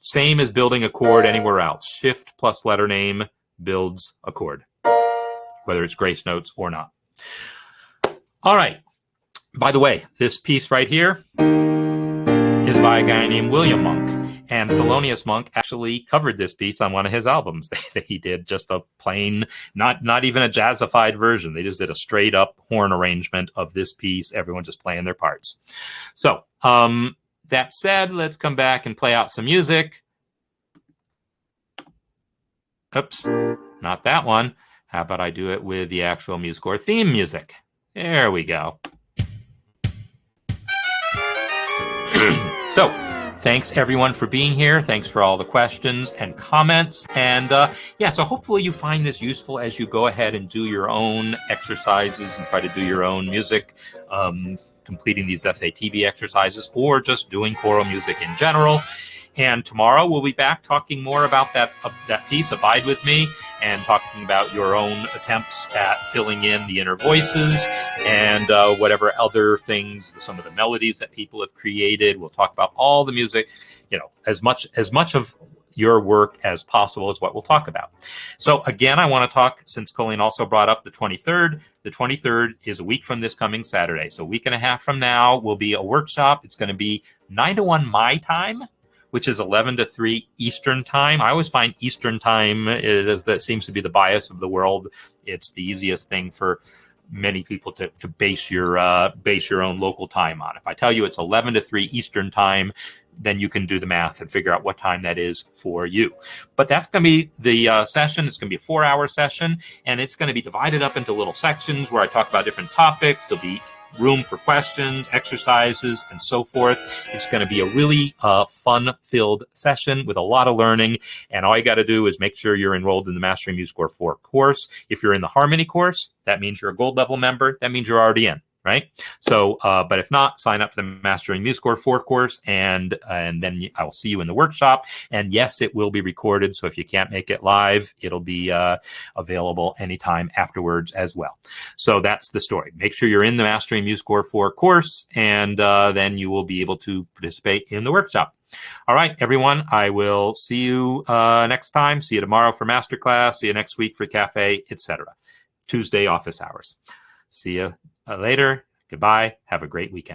Same as building a chord anywhere else. Shift plus letter name builds a chord, whether it's grace notes or not. All right. By the way, this piece right here is by a guy named William Monk, and Thelonious Monk actually covered this piece on one of his albums. That he did just a plain, not even a jazzified version. They just did a straight up horn arrangement of this piece, everyone just playing their parts. So that said, let's come back and play out some music. Oops, not that one. How about I do it with the actual MuseScore theme music? There we go. So, thanks everyone for being here. Thanks for all the questions and comments. And yeah, so hopefully you find this useful as you go ahead and do your own exercises and try to do your own music, completing these SATB exercises, or just doing choral music in general. And tomorrow we'll be back talking more about that piece, Abide With Me, and talking about your own attempts at filling in the inner voices and whatever other things, some of the melodies that people have created. We'll talk about all the music, as much of your work as possible is what we'll talk about. So again, I want to talk, since Colleen also brought up the 23rd. The 23rd is a week from this coming Saturday. So a week and a half from now will be a workshop. It's going to be 9 to 1 my time, which is 11 to 3 Eastern time. I always find Eastern time, that seems to be the bias of the world. It's the easiest thing for many people to base your own local time on. If I tell you it's 11 to 3 Eastern time, then you can do the math and figure out what time that is for you. But that's going to be the session. It's going to be a 4-hour session, and it's going to be divided up into little sections where I talk about different topics. There'll be room for questions, exercises, and so forth. It's going to be a really fun-filled session with a lot of learning, and all you got to do is make sure you're enrolled in the Mastering MuseScore 4 course. If you're in the Harmony course, that means you're a gold level member. That means you're already in, right? So, but if not, sign up for the Mastering MuseScore 4 course, and then I will see you in the workshop. And yes, it will be recorded, so if you can't make it live, it'll be available anytime afterwards as well. So that's the story. Make sure you're in the Mastering MuseScore 4 course, and then you will be able to participate in the workshop. All right, everyone, I will see you next time. See you tomorrow for Masterclass. See you next week for Cafe, etc. Tuesday office hours. See you later. Goodbye. Have a great week.